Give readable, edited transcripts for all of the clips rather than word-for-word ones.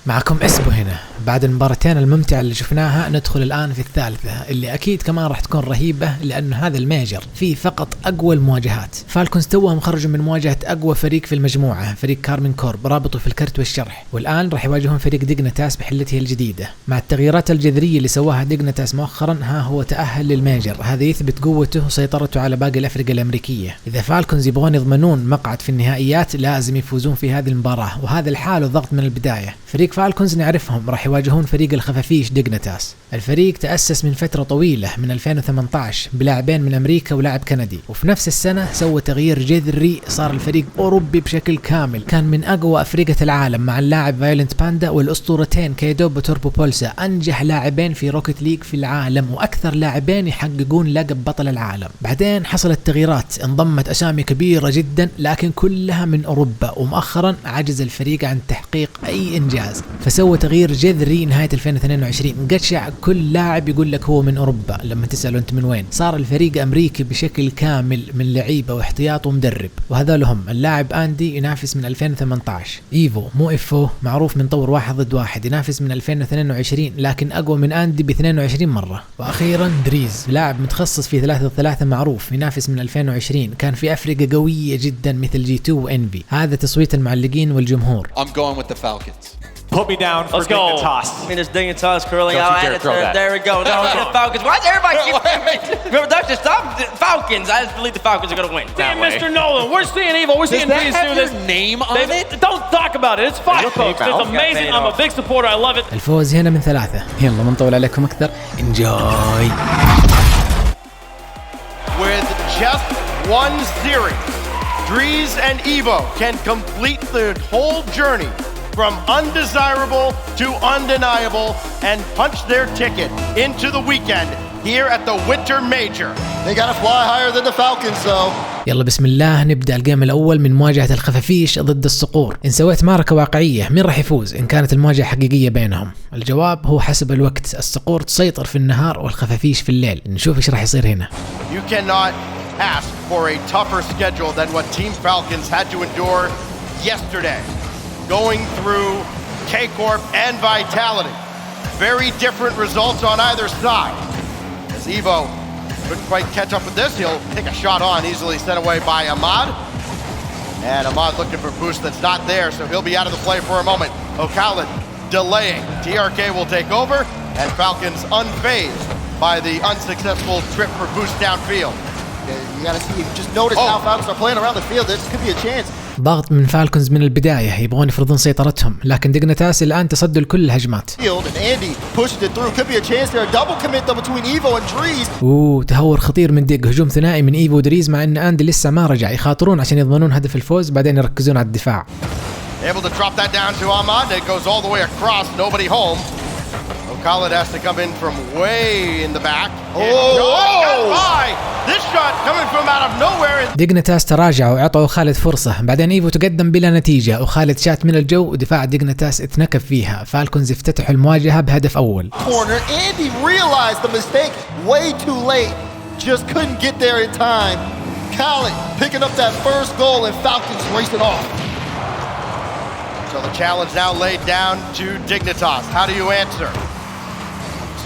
معكم اسبو هنا. بعد المباراتين الممتعة اللي شفناها ندخل الآن في الثالثة اللي أكيد كمان راح تكون رهيبة، لأن هذا الميجر فيه فقط أقوى المواجهات. فالكونز توهم خرجوا من مواجهة أقوى فريق في المجموعة، فريق كارمين كورب رابطوا في الكرت والشرح، والآن راح يواجهون فريق ديقنتاس بحلته الجديدة. مع التغييرات الجذرية اللي سواها ديقنتاس مؤخرا ها هو تأهل للميجر، هذا يثبت قوته وسيطرته على باقي الأفرقة الأمريكية. إذا فالكونز يبغون يضمنون مقعد في النهائيات لازم يفوزون في هذه المباراة، وهذا الحال ضغط من البداية. فريق فالكونز نعرفهم راح يواجهون فريق الخفافيش ديقنتاس. الفريق تأسس من فترة طويلة من 2018 بلاعبين من أمريكا ولاعب كندي، وفي نفس السنة سوى تغيير جذري، صار الفريق أوروبي بشكل كامل. كان من أقوى أفرقة العالم مع اللاعب فايلنت باندا والأسطورتين كيدوب وتوربو بولسا، أنجح لاعبين في روكيت ليج في العالم وأكثر لاعبين يحققون لقب بطل العالم. بعدين حصلت تغييرات، انضمت أسامي كبيرة جدا لكن كلها من أوروبا، ومؤخرا عجز الفريق عن تحقيق أي إنجاز، فسوى تغيير جذري نهاية 2022. قشع كل لاعب يقول لك هو من أوروبا، لما تسأله أنت من وين، صار الفريق أمريكي بشكل كامل من لعيبة واحتياط ومدرب. وهذول هم اللاعب أندي ينافس من 2018، إيفو مو إفو معروف من طور 1 ضد 1 ينافس من 2022 لكن أقوى من أندي ب 22 مرة. وأخيرا دريز لاعب متخصص في 3 ضد 3 معروف ينافس من 2020، كان في أفرقة قوية جدا مثل جي 2 وإنفي. هذا تصويت المعلقين والجمهور. I'm going with the Falcons. Put me down for Dignitas. I mean, it's Dignitas curling out, and there we go. No, the Falcons. Why does everybody keep production? Stop the Falcons. I just believe the Falcons are going to win. Damn, Mr. Nolan, we're seeing evil. We're seeing Breeze do this. Name on it? Don't talk about it. It's fine, folks. It's amazing. I'm a big supporter. I love it. الفوز هنا من 3. يلا ما نطول عليكم أكثر. Enjoy. With just one series, Drees and Evo can complete the whole journey from undesirable to undeniable and punch their ticket into the weekend here at the Winter Major. They gotta fly higher than the Falcons though. يلا بسم الله نبدأ الجيم الأول من مواجهة الخفافيش ضد الصقور. إن سويت معركة واقعية مين راح يفوز إن كانت المواجهة حقيقية بينهم؟ الجواب هو حسب الوقت، الصقور تسيطر في النهار والخفافيش في الليل. نشوف إيش راح يصير هنا. You cannot ask for a tougher schedule than what Team Falcons had to endure yesterday. Going through K-Corp and Vitality. Very different results on either side. As Evo couldn't quite catch up with this, he'll take a shot on, easily sent away by Ahmad. And Ahmad looking for boost that's not there, so he'll be out of the play for a moment. O'Khalid delaying. TRK will take over, and Falcons unfazed by the unsuccessful trip for boost downfield. You gotta see, just notice how Falcons are playing around the field. This could be a chance. ضغط من فالكونز من البداية، يبغون يفرضون سيطرتهم، لكن ديقنتاس الآن تصدوا لكل الهجمات. تهور خطير من ديق، هجوم ثنائي من إيفو ودريز مع إن أندي لسه ما رجع، يخاطرون عشان يضمنون هدف الفوز بعدين يركزون على الدفاع. Able to drop that down to Ahmad. It goes all the way across, nobody home. O'Khalid has to come in from way in the back. This shot coming from out of nowhere. ديقنتاس تراجع وعطوا خالد فرصة، بعدين إيفو تقدم بلا نتيجة وخالد شات من الجو ودفاع ديقنتاس اتنكب فيها. فالكونز افتتحوا المواجهة بهدف أول. Corner. Andy realized the mistake way too late. Just couldn't get there in time. Khalid picking up that first goal and Falcons racing off. So the challenge now laid down to Dignitas. How do you answer?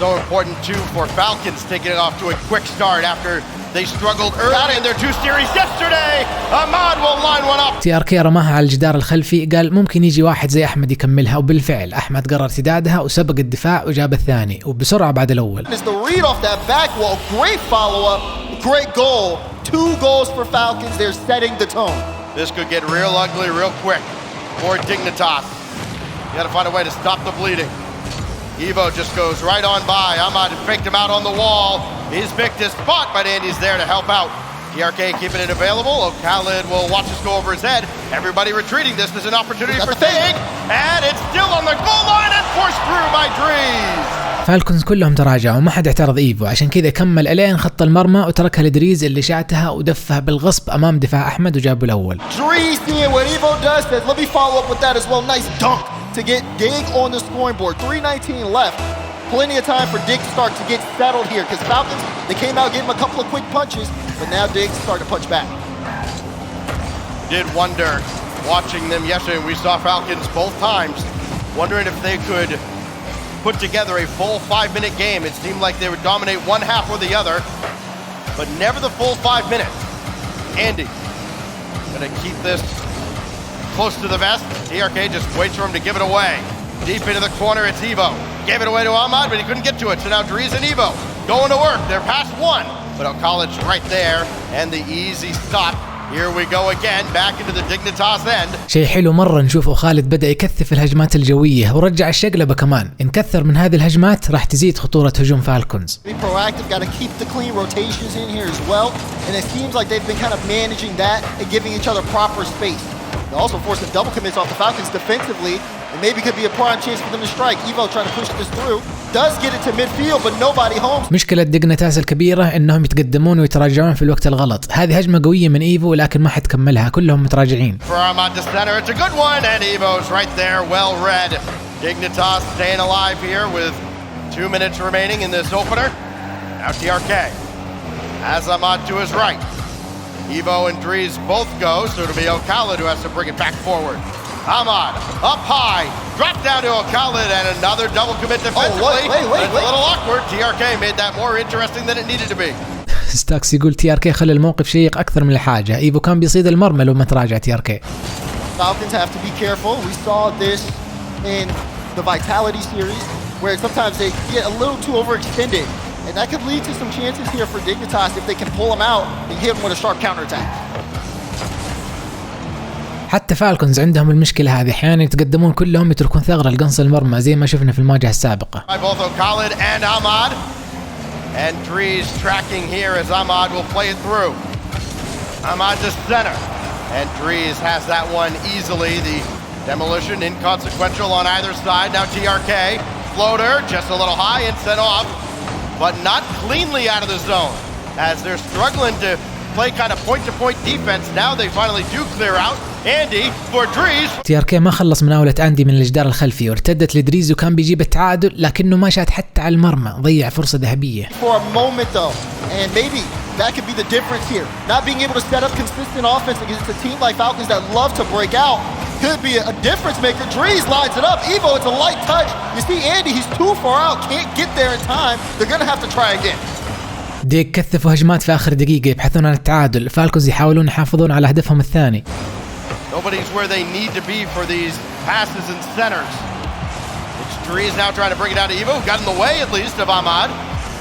So important too for Falcons taking it off to a quick start after they struggled early in their 2 series yesterday. Ahmad will line one up. TRK رماها على الجدار الخلفي، قال ممكن يجي واحد زي أحمد يكملها، وبالفعل أحمد قرر ارتدادها وسبق الدفاع وجاب الثاني وبسرعة بعد الأول. The read off that back wall, great follow up, great goal. 2 goals for Falcons. They're setting the tone. This could get real ugly real quick for Dignitas. You got to find a way to stop the bleeding. Evo just goes right on by. Ahmad faked him out on the wall. He's picked his spot, but Andy's there to help out. TRK keeping it available. O'Khalid will watch this go over his head. Everybody retreating. This is an opportunity for Dig. And it's still on the goal line and forced through by Drees. فالكونز كلهم تراجعوا وما حد اعترض إيفو، عشان كذا كمل الين خط المرمى وتركها لدريز اللي شاتها ودفها بالغصب أمام دفاع أحمد وجابوا الأول. Drees seeing what Evo does, says let me follow up with that as well. Nice dunk to get Dig on the scoring board. 3:19 left. Plenty of time for Dig to start to get settled here because Falcons, they came out, gave him a couple of quick punches, but now Dig's starting to punch back. Did wonder watching them yesterday. We saw Falcons both times wondering if they could put together a full 5-minute game. It seemed like they would dominate one half or the other, but never the full 5 minutes. Andy gonna keep this close to the vest. TRK just waits for him to give it away. Deep into the corner, it's Evo. Gave it away to Ahmad, but he couldn't get to it. So now Dries and Evo going to work. They're past one, but Al-Khaled's right there, and the easy stop. Here we go again, back into the Dignitas end. شيء حلو مرة نشوفه خالد بدأ يكثف الهجمات الجوية ورجع الشقلبة كمان. إن كثر من هذه الهجمات راح تزيد خطورة هجوم فالكونز. Be proactive, got to keep the clean rotations in here as well. And it seems like they've been kind of managing that and giving each other proper space. They also forced some double commits off the Falcons defensively. And maybe could be a prime chance for them to strike. Evo trying to push this through. Does get it to midfield, but nobody home. مشكلة ديقنتاس الكبيرة إنهم يتقدمون ويتراجعون في الوقت الغلط. هذه هجمة قوية من إيفو لكن ما حتكملها، كلهم متراجعين. For Ahmad to center, it's a good one, and Evo's right there, well read. Dignitas staying alive here with 2 minutes remaining in this opener. Now TRK has Ahmad to his right. Evo and Dries both go, so it'll be Al-Khaled who has to bring it back forward. Ahmad up high, dropped down to Al-Khaled, and another double commit defensively. Wait. It's a little awkward. TRK made that more interesting than it needed to be. ستاكس يقول TRK خلى الموقف شيق أكثر من الحاجة. إيفو كان بيصيد المرمى لو ما تراجع TRK. Falcons have to be careful. We saw this in the Vitality series, where sometimes they get a little too overextended, and that could lead to some chances here for Dignitas if they can pull them out and hit them with a sharp counterattack. حتى فالكونز عندهم المشكلة هذه، أحيانا يتقدمون كلهم يتركون ثغرة لقنص المرمى زي ما شفنا في المواجهة السابقة. Both Al-Khaled and Ahmad, and Dries tracking here as Ahmad will play it through. Ahmad to center, and Dries has that one easily. The demolition inconsequential on either side. Now TRK floater just a little high and sent off, but not cleanly out of the zone as they're struggling to play kind of point-to-point defense. Now they finally do clear out. Andy for Dries. TRK ما خلص مناولة أندي من الجدار الخلفي وارتدت لدريز وكان بيجيب التعادل لكنه ما شات حتى على المرمى، ضيع فرصة ذهبية. For a moment though, and maybe that could be the difference here. Not being able to set up consistent offense against a team like Falcons that love to break out could be a difference maker. Dries lines it up. Evo, it's a light touch. You see Andy, he's too far out, can't get there in time. They're gonna have to try again. ديك كثفوا هجمات في آخر دقيقة يبحثون عن التعادل. فالكونز يحاولون يحافظون على هدفهم الثاني. Nobody's where they need to be for these passes and centers. It's Dries now trying to bring it down to Evo. Got in the way at least of Ahmad.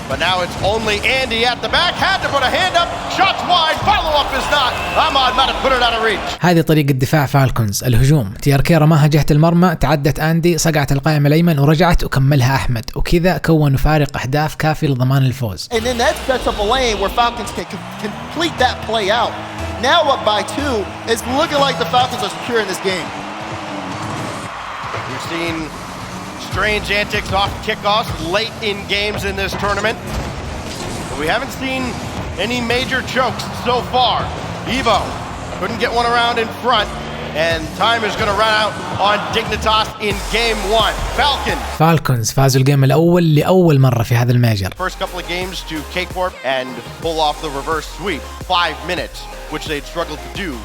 But now it's only Andy at the back. Had to put a hand up. Shots wide. Follow up is not. Ahmad might have put it out of reach. هذه طريقة دفاع فالكونز. الهجوم TRK رماها جهة المرمى، تعدت أندي، صقعت القائم الأيمن ورجعت وكملها أحمد، وكذا كونوا فارق أهداف كافي لضمان الفوز. And then that sets up a lane where Falcons can complete that play out. Now up by 2, it's looking like the Falcons are secure in this game. We've seen strange antics off kickoffs late in games in this tournament. But we haven't seen any major chokes so far. Evo couldn't get one around in front, and time is going to run out on Dignitas in game 1. Falcons فازوا الجيم الأول لأول مرة في هذا الميجر. First couple of games to K-Corp and pull off the reverse sweep. 5 minutes, which they'd struggled to do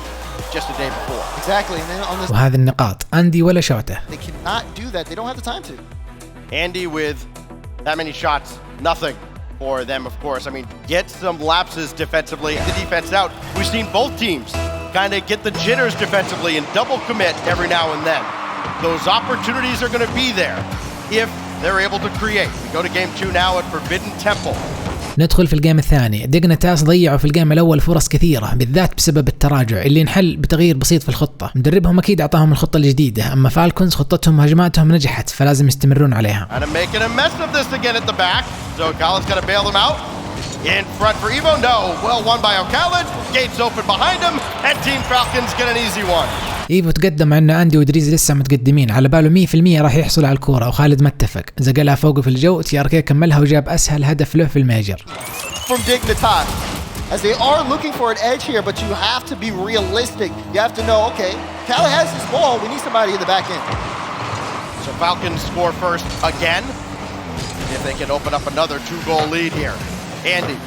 just a day before. Exactly. And then on this, وهذه النقاط أندي ولا شوته. they cannot do that. They don't have the time to. Andy with that many shots, nothing for them, of course. I mean, get some lapses defensively. The defense out. We've seen both teams kind of get the jitters defensively and double commit every now and then. Those opportunities are going to be there if they're able to create. We go to game 2 now at Forbidden Temple. ندخل في الجيم الثاني. ديقنتاس ضيعوا في الجيم الأول فرص كثيرة بالذات بسبب التراجع اللي انحل بتغيير بسيط في الخطة. مدربهم أكيد أعطاهم الخطة الجديدة، أما فالكونز خطتهم هجماتهم نجحت فلازم يستمرون عليها. And I'm making a mess of this again at the back. So Khaled's got to bail them out. In front for Evo, no. Well won by Al-Khaled. Gates open behind him, and Team Falcons get an easy one. إيفو تقدم مع إنه أندي ودريز لسه متقدمين، على باله 100% راح يحصل على الكورة وخالد ما اتفق، زقلها فوقه في الجو. TRK كملها وجاب أسهل هدف له في الميجر. From Dignitas, as they are looking for an edge here, but you have to be realistic. You have to know, okay, Khaled has his ball. We need somebody in the back end. So Falcons score first again. If they can open up another 2-goal lead here. Andy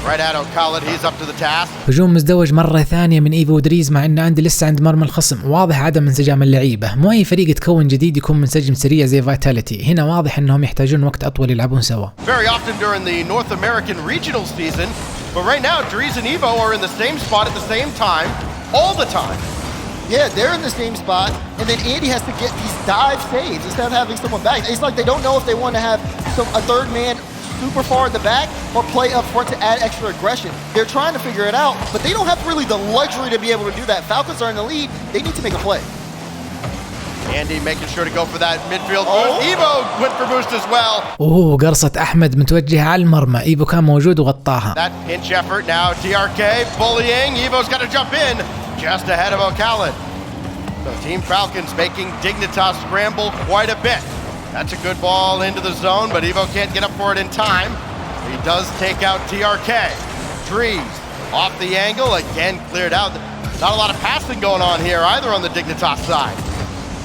Right at Khaled, he's up to the task. هجوم مزدوج مرة ثانية من ايفو ودريز مع ان اندي لسه عند مرمى الخصم، واضح عدم انسجام اللعيبة، مو اي فريق يتكون جديد يكون منسجم سريع زي فايتاليتي، هنا واضح انهم يحتاجون وقت اطول يلعبون سوا. Very often during the North American regional season, but right now Dries and Evo are in the same spot at the same time, all the time. Yeah, they're in the same spot, and then Andy has to get these dive saves instead of having someone back. It's like they don't know if they want to have a third man super far in the back or play up front to add extra aggression. They're trying to figure it out, but they don't have really the luxury to be able to do that. Falcons are in the lead. They need to make a play. Andy making sure to go for that midfield boost. Evo went for boost as well. قرصة أحمد متوجهة على المرمى، إيفو كان موجود وغطاها. That pinch effort now. TRK bullying. Evo's got to jump in just ahead of Khaled. So Team Falcons making Dignitas scramble quite a bit. That's a good ball into the zone, but Evo can't get up for it in time. He does take out TRK. Dries off the angle, again cleared out. Not a lot of passing going on here either on the Dignitas side.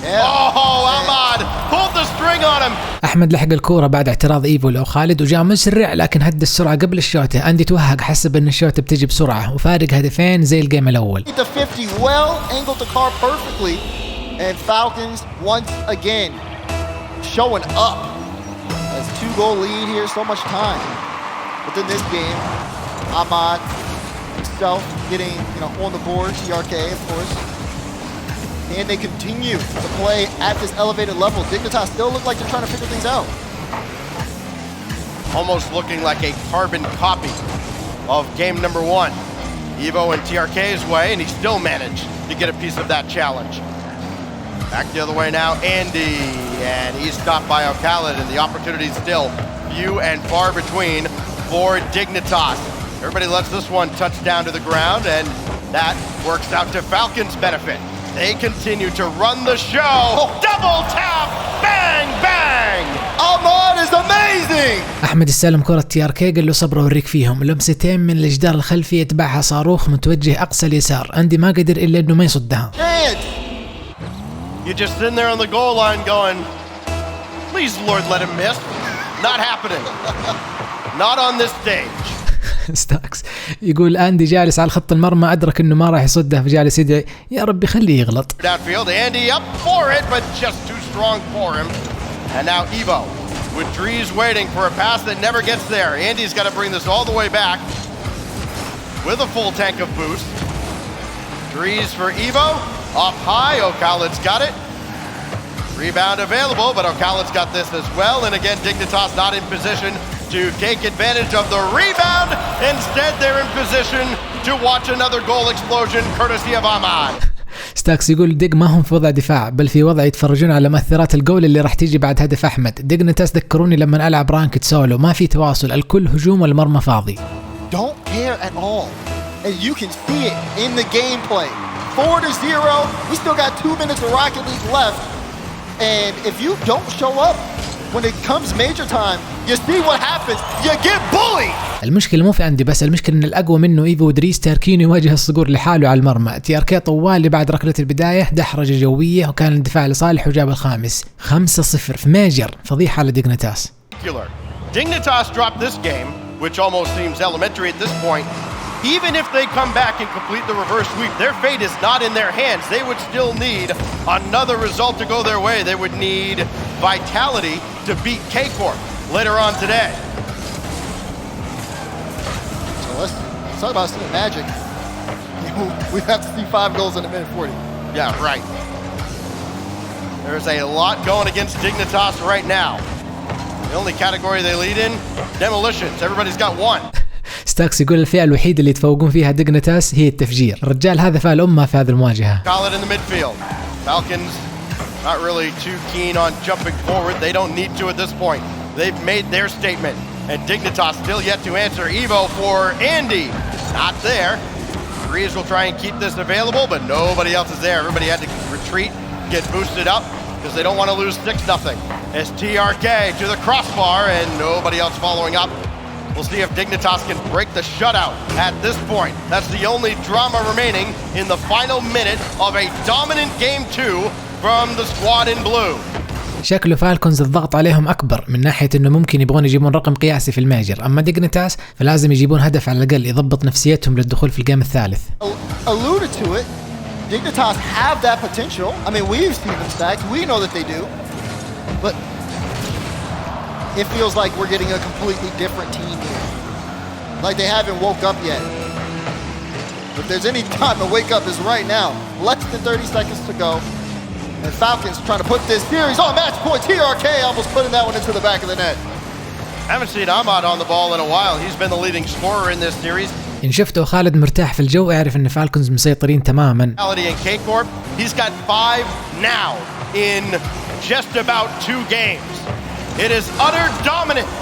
Oh, Ahmad pulled the string on him. أحمد لحق الكورة بعد اعتراض إيفو لو خالد وجاء مسرع، لكن هدى السرعة قبل الشوطة. أندي توهق، حسب إن الشوطة بتجي بسرعة وفارق هدفين زي الجيم الأول. The 50 well angled the car perfectly, and Falcons once again showing up. That's 2-goal lead here, so much time within this game. Ahmad himself getting on the board, TRK of course. And they continue to play at this elevated level. Dignitas still look like they're trying to figure things out. Almost looking like a carbon copy of game number 1. Evo in TRK's way, and he still managed to get a piece of that challenge. Back the other way now, Andy, and he's stopped by Khaled, and the opportunity still few and far between for Dignitas. Everybody lets this one touch down to the ground, and that works out to Falcons' benefit. They continue to run the show. Double tap, bang, bang. Ahmad is amazing. أحمد استلم كرة TRK، قال له صبر أوريك فيهم، لمستين من الجدار الخلفي يتبعها صاروخ متوجه أقصى اليسار، أندي ما قدر إلا إنه ما يصدها. You just sitting there on the goal line going, please Lord let him miss. Not happening. Not on this stage. ستاكس يقول أندي جالس على خط المرمى، أدرك إنه ما راح يصدها فجالس يدعي يا ربي خليه يغلط. Downfield, Andy up for it, but just too strong for him. And now Evo with Dries waiting for a pass that never gets there. Andy's got to bring this all the way back with a full tank of boost. Dries for Evo, up high, Khaled's got it. Rebound available, but Khaled's got this as well. And again, Dignitas not in position to take advantage of the rebound. Instead, they're in position to watch another goal explosion courtesy of Ahmad. ستاكس يقول ديق ما هم في وضع دفاع، بل في وضع يتفرجون على مؤثرات الجول اللي راح تيجي بعد هدف أحمد. ديقنتاس ذكروني لما ألعب رانكت سولو، ما في تواصل، الكل هجوم والمرمى فاضي. Don't care at all, and you can see it in the gameplay. 4-0. We still got 2 minutes of Rocket League left, and if you don't show up when it comes major time, you see what happens. You get bullied. المشكلة مو في عندي بس، المشكلة ان الأقوى منه إيفو ودريس تاركينه يواجه الصقور لحاله على المرمى. TRK طوال اللي بعد ركلة البداية دحرجة جوية وكان الدفاع لصالح وجاب الخامس. 5-0 في ميجر، فضيحة على ديقنتاس. Dignitas dropped this game, which almost seems elementary at this point. Even if they come back and complete the reverse sweep, their fate is not in their hands. They would still need another result to go their way. They would need Vitality to beat K-Corp later on today. So let's talk about some magic. We have to see 5 goals in a minute 40. Yeah, right. There's a lot going against Dignitas right now. The only category they lead in, demolitions. Everybody's got one. ستاكس يقول الفئة الوحيدة اللي يتفوقون فيها ديقنتاس هي التفجير. الرجال هذا فعل أمه في هذه المواجهة. Khaled in the midfield. Falcons not really too keen on jumping forward. They don't need to at this point. They've made their statement. And Dignitas still yet to answer. Evo for Andy. Not there. Breeze will try and keep this available, but nobody else is there. Everybody had to retreat, get boosted up, because they don't want to lose 6-0. As TRK to the crossbar, and nobody else following up. We'll see if Dignitas can break the shutout at this point. That's the only drama remaining in the final minute of a dominant Game 2 from the squad in blue. شكله فالكونز الضغط عليهم اكبر من ناحيه انه ممكن يبغون يجيبون رقم قياسي في الميجر، اما ديقنتاس فلازم يجيبون هدف على الاقل يضبط نفسيتهم للدخول في الجيم الثالث. Alluded to it. Dignitas have that potential. I mean, we've seen them stacked. We know that they do. But it feels like we're getting a completely different team here. Like they haven't woke up yet. If there's any time to wake up is right now. Less than 30 seconds to go. And Falcons trying to put this series on match point. TRK almost putting that one into the back of the net. Haven't seen Ahmad on the ball in a while. He's been the leading scorer in this series. إن شفته خالد مرتاح في الجو اعرف إن فالكونز مسيطرين تماما. He's got 5 now in just about 2 games. It is utter dominance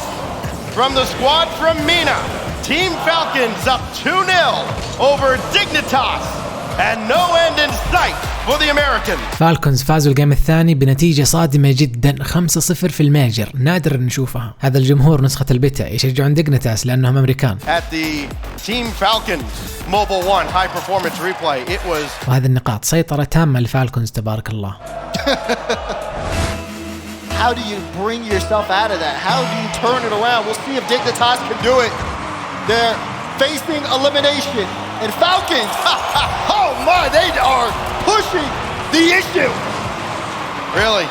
from the squad from Mina. Team Falcons up 2-0 over Dignitas and no end in sight for the Americans. فالكونز فازوا الجيم الثاني بنتيجة صادمة جدا 5-0 في الميجر، نادر نشوفها. هذا الجمهور نسخة البث يشجعون ديقنتاس لأنهم أمريكان. At the Team Falcons Mobile 1 high performance replay it was. وهذه النقاط سيطرة تامة للفالكونز تبارك الله. How do you bring yourself out of that? How do you turn it around? We'll see if Dignitas can do it. They're facing elimination. And Falcons, oh my, they are pushing the issue. Really,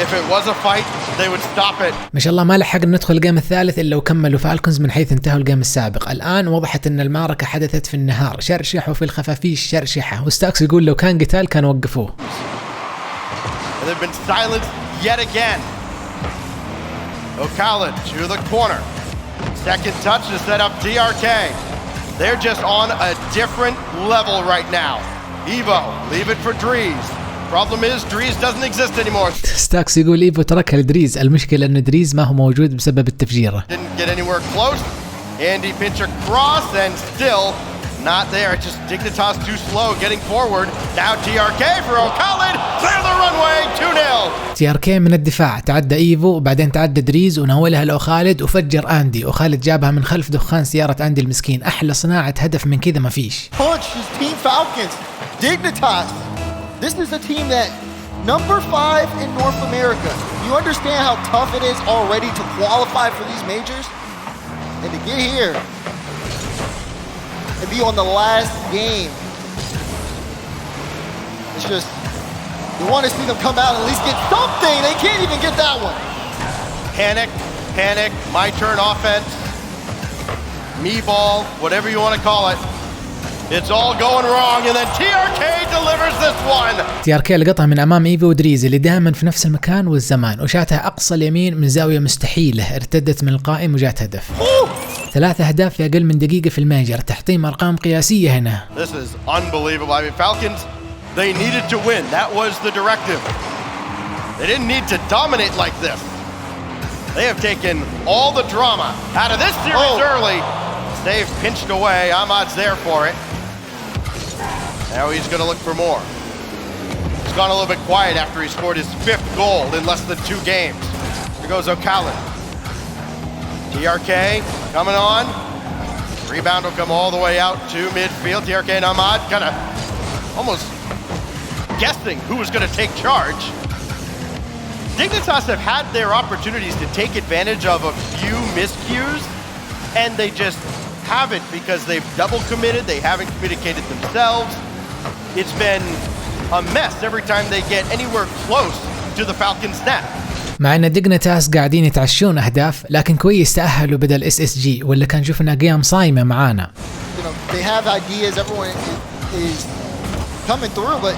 if it was a fight, they would stop it. ما شاء الله ما لحقنا ندخل الجيم الثالث إلا وكملوا فالكونز من حيث انتهوا الجيم السابق. الآن وضحت أن المعركة حدثت في النهار، شرشحوا في الخفافيش شرشحة، وستاكس يقول لو كان قتال كان وقفوه. They've been silenced yet again. O'Callaghan to the corner. Second touch to set up DRK. They're just on a different level right now. Evo, leave it for Drees. Problem is Drees doesn't exist anymore. ستاكس يقول إيفو تركها لدريز، المشكلة أن دريز ما هو موجود بسبب التفجيرة. Didn't get anywhere close. Andy pinch across and still not there. Just Dignitas too slow getting forward. Now TRK for O'Callaghan. Clear the runway. 2-0. TRK من الدفاع تعدى إيفو وبعدين تعدى دريز وناولها لأوخالد وفجر أندي. أوخالد جابها من خلف دخان سيارة أندي المسكين. أحلى صناعة هدف من كذا ما فيش. Punch is Team Falcons. Dignitas. This is a team that number 5 in North America. You understand how tough it is already to qualify for these majors? And to get here and be on the last game. It's just, you want to see them come out and at least get something. They can't even get that one. Panic, my turn offense, me ball, whatever you want to call it. It's all going wrong and then TRK delivers this one. TRK لقطها من أمام إيفو ودريز اللي دائما في نفس المكان والزمان وشاتها أقصى اليمين من زاوية مستحيلة، ارتدت من القائم وجات هدف. 3 أهداف في أقل من دقيقة في الميجر، تحطيم أرقام قياسية هنا. This is unbelievable. I mean, Falcons, they needed to win. That was the directive. They didn't need to dominate like this. They have taken all the drama out of this series early. They've pinched away. Ahmad's there for it. Now he's going to look for more. He's gone a little bit quiet after he scored his 5th goal in less than 2 games. Here goes O'Callaghan. TRK coming on. Rebound will come all the way out to midfield. TRK and Ahmad kind of almost guessing who was going to take charge. Dignitas have had their opportunities to take advantage of a few miscues, and they just haven't because they've double committed. They haven't communicated themselves. It's been a mess every time they get anywhere close to the Falcons net. مع ان ديقنتاس قاعدين يتعشون اهداف لكن كويس تأهلوا بدل SSG ولا كان شوفنا قيام صايمة معانا. They have ideas, everyone is coming through, but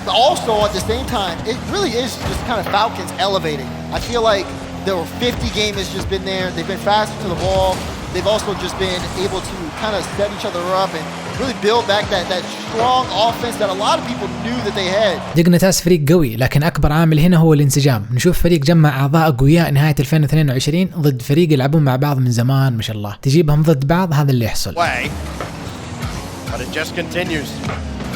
also at the same time it really is just kind of Falcons elevating. I feel like there were 50 games has just been there. They've been faster to the ball. They've also just been able to kind of set each other up and really build back that strong offense that a lot of people knew that they had. ديقنتاس فريق قوي لكن أكبر عامل هنا هو الانسجام. نشوف فريق جمع أعضاء قوياء نهاية 2022 ضد فريق يلعبون مع بعض من زمان ما شاء الله. تجيبهم ضد بعض هذا اللي يحصل. But it just continues.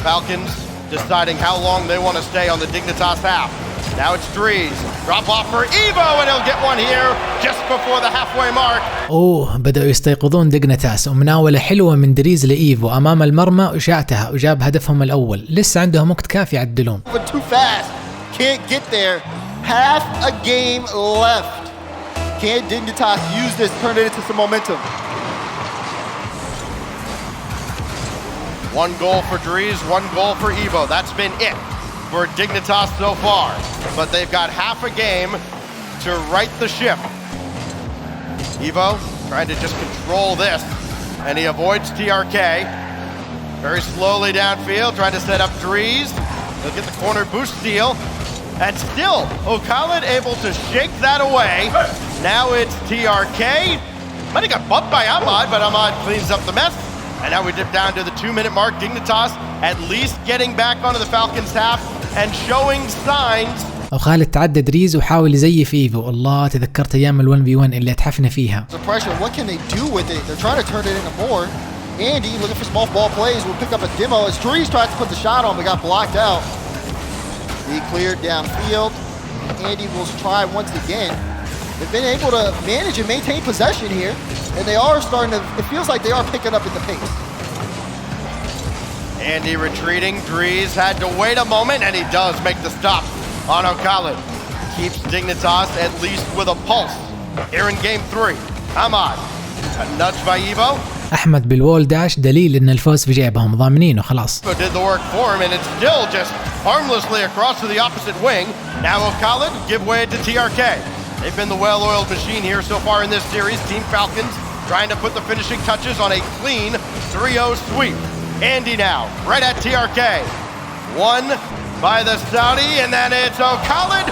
Falcons deciding how long they want to stay on the Dignitas half. Now it's Drees. Drop off for Evo and he'll get one here just before the halfway mark. بدأوا يستيقظون ديقنتاس ومناولة حلوة من دريز لإيفو أمام المرمى وشاتها وجاب هدفهم الأول. لسه عندهم وقت كافي يعدلون. Too fast. Can't get there. Half a game left. Can Dignitas use this, turn it into some momentum? One goal for Dries, one goal for Evo. That's been it for Dignitas so far. But they've got half a game to right the ship. Evo trying to just control this, and he avoids TRK. Very slowly downfield, trying to set up Dries. He'll get the corner boost steal. And still, O'Khaled able to shake that away. Now it's TRK. Might have got bumped by Ahmad, but Ahmad cleans up the mess. And now we dip down to the 2-minute mark. Dignitas at least getting back onto the Falcons half and showing signs. وخالد تعدى دريز وحاول يزيف ايفو. الله تذكرت ايام ال1v1 اللي اتحفنا فيها. What can they do with it? They're trying to turn it into more. Andy looking for small ball plays will pick up a demo as Dries tried to put the shot on but got blocked out. He cleared downfield. Andy will try once again. They've been able to manage and maintain possession here, and they are starting to, it feels like they are picking up in the pace. Andy retreating. Dries had to wait a moment, and he does make the stop on O'Khaled. Keeps Dignitas at least with a pulse. Here in game 3. Ahmad. A nudge by Evo. أحمد بالوول داش دليل إن الفوز في جيبهم ضامنينه خلاص. Did the work for him, and it's still just harmlessly across to the opposite wing. Now O'Khaled give way to TRK. They've been the well-oiled machine here so far in this series. Team Falcons trying to put the finishing touches on a clean 3-0 sweep. Andy now, right at TRK. One by the Saudi, and then it's O'Khaled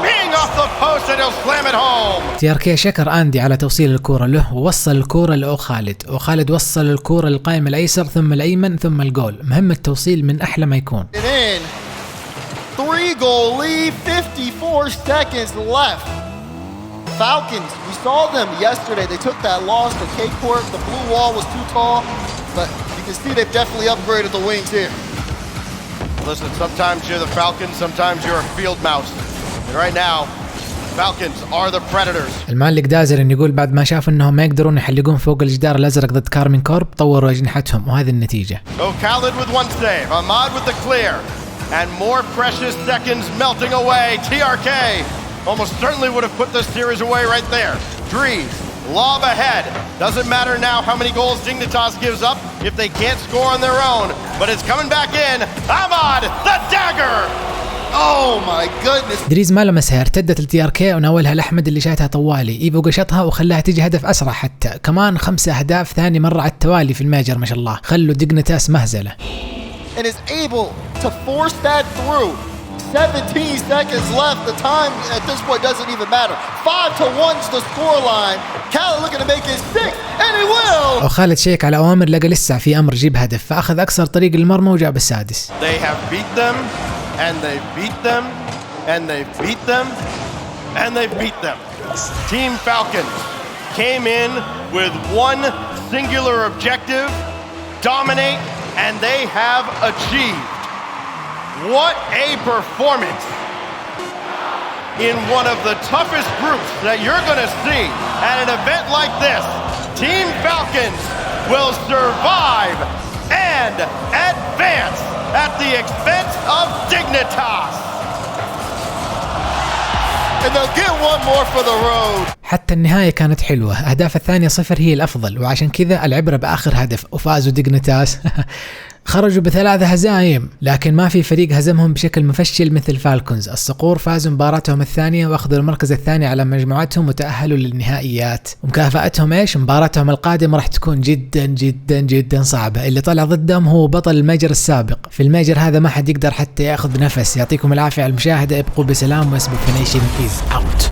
being off the post, and he'll slam it home. TRK شكر أندي على توصيل الكرة له ووصل الكرة لأوخالد. وخالد وصل الكرة للقائم الأيسر ثم الأيمن ثم الجول. مهم التوصيل من أحلى ما يكون. 3-goal lead, 54 seconds left. Falcons, we saw them yesterday. They took that loss to K-Corp. The blue wall was too tall, but you can see they've definitely upgraded the wings here. Listen, sometimes you're the Falcons, sometimes you're a field mouse. And right now, Falcons are the predators. المالك دازر إن يقول بعد ما شاف إنهم ما يقدرون يحلقون فوق الجدار الأزرق ضد كارمين كورب طوروا أجنحتهم وهذه النتيجة. O'Khaled with one save, Ahmad with the clear, and more precious seconds melting away. TRK almost certainly would have put this series away right there. Dries, lob ahead. Doesn't matter now how many goals Dignitas gives up if they can't score on their own. But it's coming back in. Ahmad, the dagger! Oh my goodness. دريز ما لمسها ارتدت الTRK وناولها لأحمد اللي شاتها طوالي. إيفو قشطها وخلاها تيجي هدف أسرع حتى. كمان 5 أهداف ثاني مرة على التوالي في الميجر ما شاء الله. خلوا ديقنتاس مهزلة. And is able to force that through. 17 seconds left. The time at this point doesn't even matter. 5-1's the scoreline. Khaled looking to make it 6, and he will. وخالد شيك على أوامر لقى لسه في أمر جيب هدف فأخذ أكثر طريق المرمى وجاب السادس. They have beat them, and they beat them, and they beat them, and they beat them. Team Falcons came in with one singular objective: dominate, and they have achieved. What a performance in one of the toughest groups that you're going to see at an event like this. Team Falcons will survive and advance at the expense of Dignitas. And they'll get one more for the road. حتى النهاية كانت حلوة. أهداف الثانية 0 هي الأفضل وعشان كذا العبرة بآخر هدف وفازوا ديقنتاس. خرجوا ب3 هزايم لكن ما في فريق هزمهم بشكل مفشل مثل فالكونز. الصقور فازوا مباراتهم الثانية واخذوا المركز الثاني على مجموعتهم وتأهلوا للنهائيات. ومكافأتهم ايش؟ مباراتهم القادمة راح تكون جدا جدا جدا صعبة. اللي طلع ضدهم هو بطل الميجر السابق. في الميجر هذا ما حد يقدر حتى ياخذ نفس. يعطيكم العافية على المشاهدة. ابقوا بسلام واسبوفينيشن is out.